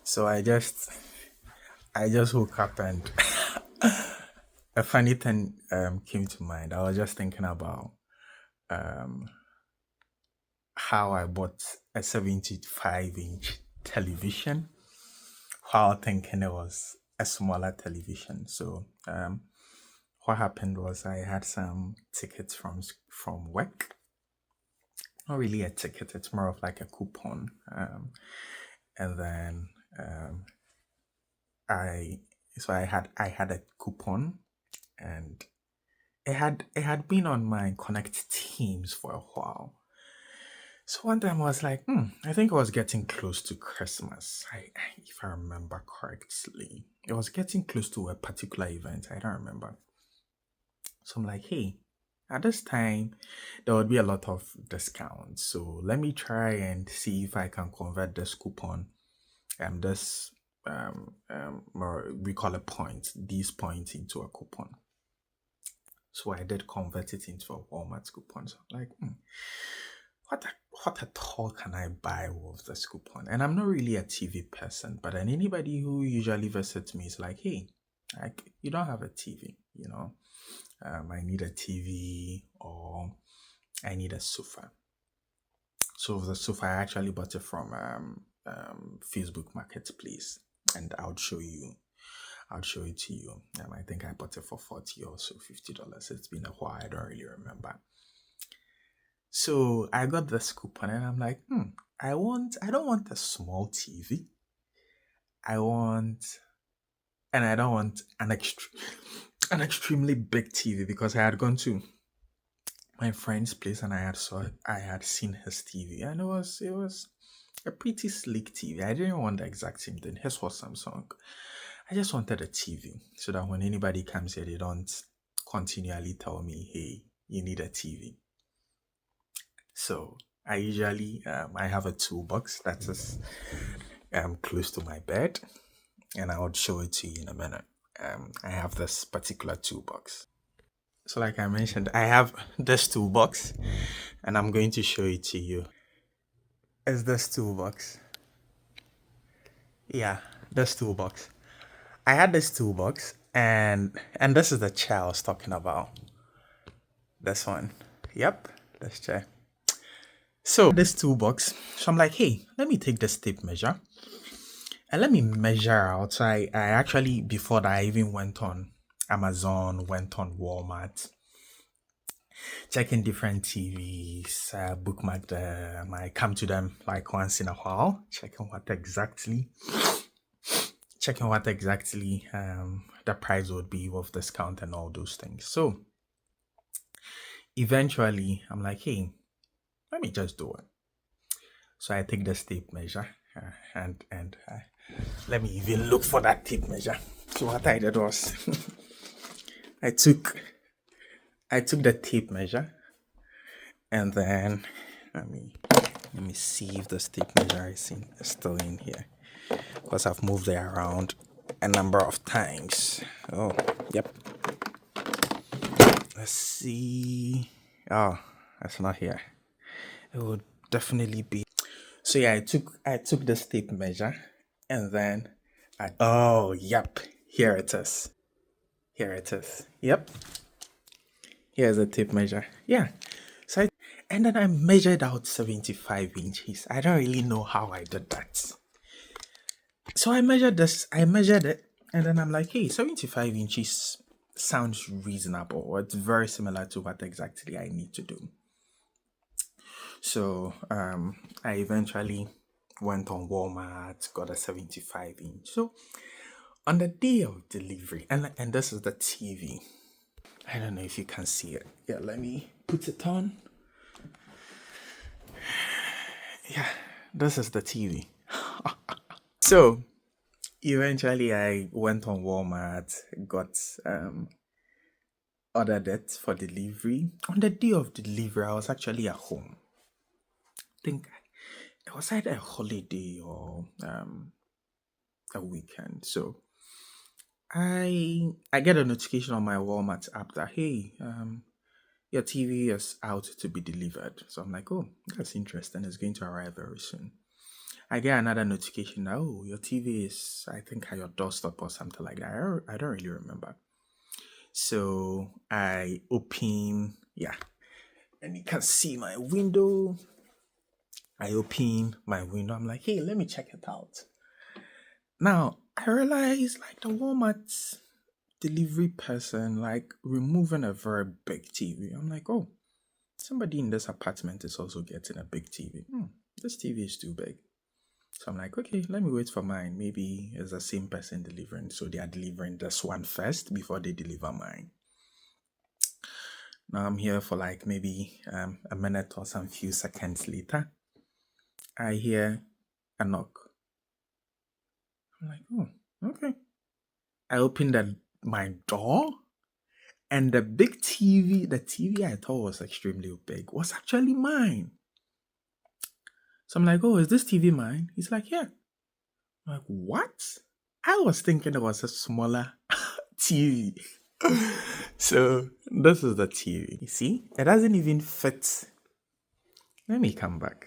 So I just woke up and a funny thing came to mind. I was just thinking about um how I bought a 75-inch television while thinking it was a smaller television. So what happened was I had some tickets from work. Not really a ticket, it's more of like a coupon. And then um, I I had a coupon, and it had been on my Connect Teams for a while. So one time I was like, I think it was getting close to Christmas. If I remember correctly, it was getting close to a particular event. I don't remember. So I'm like, hey, at this time there would be a lot of discounts. So let me try and see if I can convert this coupon, this or we call it points, these points into a coupon. So I did convert it into a Walmart coupon. So I'm like, what what at all can I buy with this coupon? And I'm not really a TV person, but then anybody who usually visits me is like, hey, like you don't have a TV, I need a TV or I need a sofa. So the sofa I actually bought it from Facebook Marketplace, and I'll show it to you. I think I bought it for 40 or so $50. It's been a while, I don't really remember. So I got this coupon and I'm like, I don't want a small TV. I want and I don't want an extremely big TV, because I had gone to my friend's place and I had seen his TV, and it was a pretty sleek TV. I didn't want the exact same thing. His was Samsung. I just wanted a TV so that when anybody comes here, they don't continually tell me, "Hey, you need a TV." So I have a toolbox that is close to my bed, and I would show it to you in a minute. I have this particular toolbox. So, like I mentioned, I have this toolbox, and I'm going to show it to you. Is this toolbox? Yeah, this toolbox. I had this toolbox, and this is the chair I was talking about. This one. Yep, this chair. So this toolbox. So I'm like, hey, let me take this tape measure and let me measure out. So I actually, before that, I even went on Amazon, went on Walmart, checking different TVs, bookmark them. I come to them like once in a while, checking what exactly the price would be with discount and all those things. So eventually, I'm like, hey, let me just do it. So I take the tape measure, and let me even look for that tape measure. So what I did was I took I took the tape measure, and then let me let me see if the tape measure is still in here, because I've moved it around a number of times. Oh, yep. Let's see. Oh, that's not here. It would definitely be. So yeah, I took the tape measure, and then oh, yep, here it is. Here it is. Yep, here's a tape measure. Yeah. So and then I measured out 75 inches. I don't really know how I did that. So I measured it, and then I'm like, hey, 75 inches sounds reasonable, or it's very similar to what exactly I need to do. So I eventually went on Walmart, got a 75 inch. So on the day of delivery, and this is the TV. I don't know if you can see it. Yeah, let me put it on. Yeah, this is the TV. So eventually I went on Walmart, got ordered it for delivery. On the day of delivery, I was actually at home. I think it was either a holiday or a weekend. So I get a notification on my Walmart app that, hey, your TV is out to be delivered. So I'm like, oh, that's interesting. It's going to arrive very soon. I get another notification that, oh, your TV is, I think, at your doorstep or something like that. I don't really remember. So I open, yeah, and you can see my window. I open my window. I'm like, hey, let me check it out. Now, I realize like the Walmart delivery person, like removing a very big TV. I'm like, oh, somebody in this apartment is also getting a big TV. This TV is too big. So I'm like, okay, let me wait for mine. Maybe it's the same person delivering. So they are delivering this one first before they deliver mine. Now I'm here for like maybe a minute or some few seconds later. I hear a knock. I'm like, oh, okay. I opened my door, and the big TV, the TV I thought was extremely big, was actually mine. So I'm like, oh, is this TV mine? He's like, yeah. I'm like, what? I was thinking it was a smaller TV. So this is the TV. You see, it doesn't even fit. Let me come back.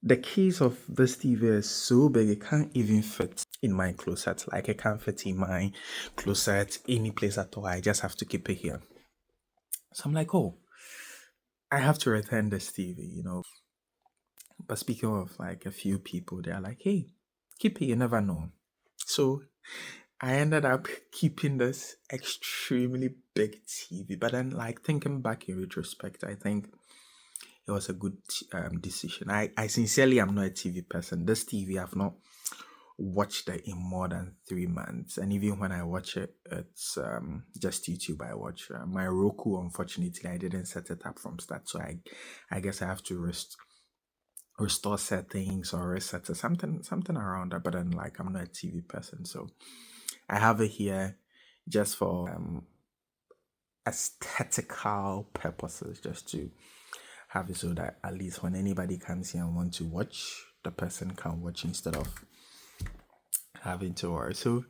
The case of this TV is so big, it can't even fit in my closet. Like, it can't fit in my closet, any place at all. I just have to keep it here. So I'm like, oh, I have to return this TV. But speaking of like a few people, they're like, hey, keep it, you never know. So I ended up keeping this extremely big TV. But then, like, thinking back in retrospect, I think it was a good decision. I sincerely am not a TV person. This TV, I've not watched it in more than 3 months. And even when I watch it, it's just YouTube I watch. My Roku, unfortunately, I didn't set it up from start. So I guess I have to restore settings or reset it, something around that. But then, like, I'm not a TV person. So I have it here just for aesthetical purposes, just to have it so that at least when anybody comes here and want to watch, the person can watch instead of having to worry. So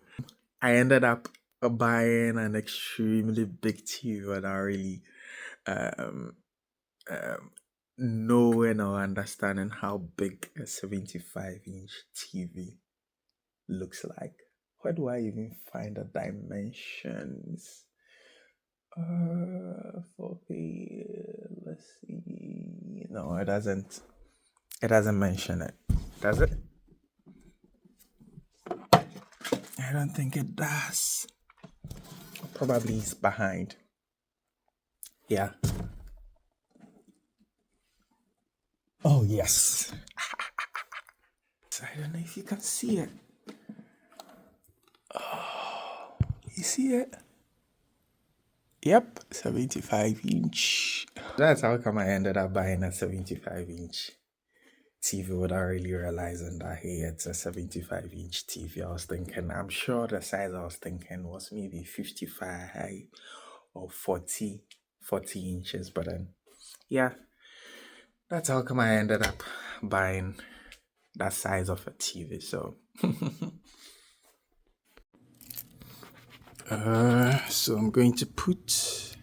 I ended up buying an extremely big TV without really knowing or understanding how big a 75-inch TV looks like. Where do I even find the dimensions? Okay, let's see. No, it doesn't. It doesn't mention it. Does it? I don't think it does. Probably it's behind. Yeah. Oh, yes. I don't know if you can see it. Oh, you see it? Yep, 75-inch. That's how come I ended up buying a 75-inch TV without really realizing that, hey, it's a 75-inch TV. I'm sure the size I was thinking was maybe 55 or 40 inches. But then, yeah, that's how come I ended up buying that size of a TV. So, so I'm going to put,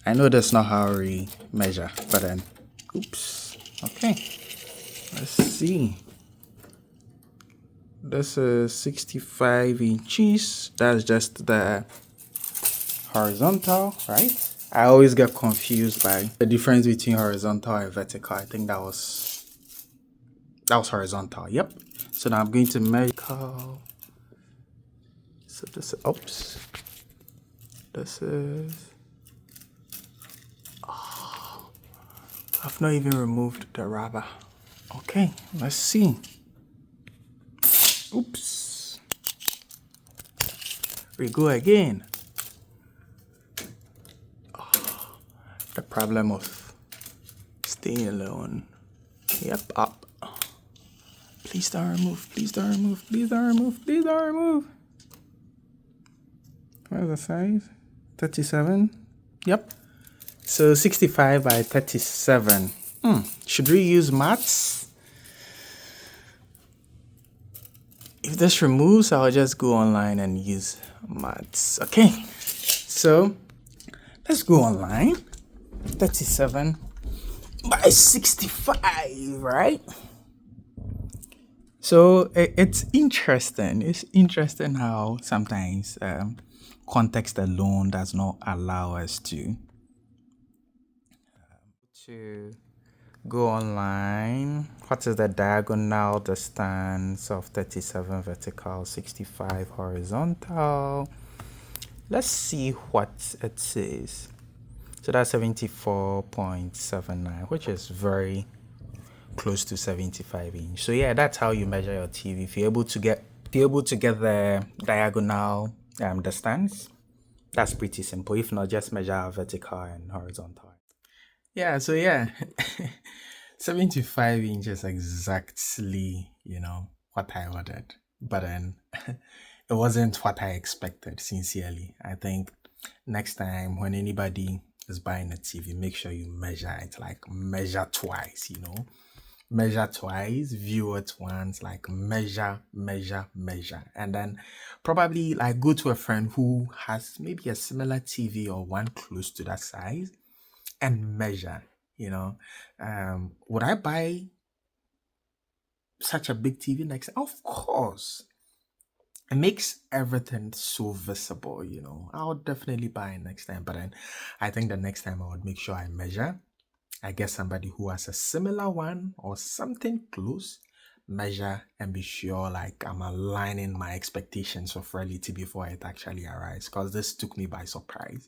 I know that's not how we measure, but then, oops, okay, let's see. This is 65 inches. That's just the horizontal, right? I always get confused by the difference between horizontal and vertical. I think that was horizontal. Yep. So now I'm going to measure. So this is, oops. This is, I've not even removed the rubber. Okay, let's see. Oops. We go again. The problem of staying alone. Yep, up. Please don't remove, please don't remove, please don't remove, please don't remove. Where's the size? 37? Yep. So 65 by 37. Should we use maths? If this removes, I'll just go online and use maths. Okay. So let's go online. 37 by 65, right? So it's interesting. It's interesting how sometimes context alone does not allow us to go online. What is the diagonal distance of 37 vertical, 65 horizontal? Let's see what it says. So that's 74.79, which is very close to 75 inch. So yeah, that's how you measure your TV. If you're able to get the diagonal distance, that's pretty simple. If not, just measure vertical and horizontal. Yeah, so yeah, 75 inches exactly, what I ordered. But then it wasn't what I expected, sincerely. I think next time when anybody is buying a TV, make sure you measure it, like measure twice, measure twice, view it once, like measure, measure, measure. And then probably like go to a friend who has maybe a similar TV or one close to that size and measure, you know. Would I buy such a big TV next? Of course. It makes everything so visible, I'll definitely buy it next time. But then I think the next time I would make sure I measure. I get somebody who has a similar one or something close, measure and be sure like I'm aligning my expectations of reality before it actually arrives. Because this took me by surprise,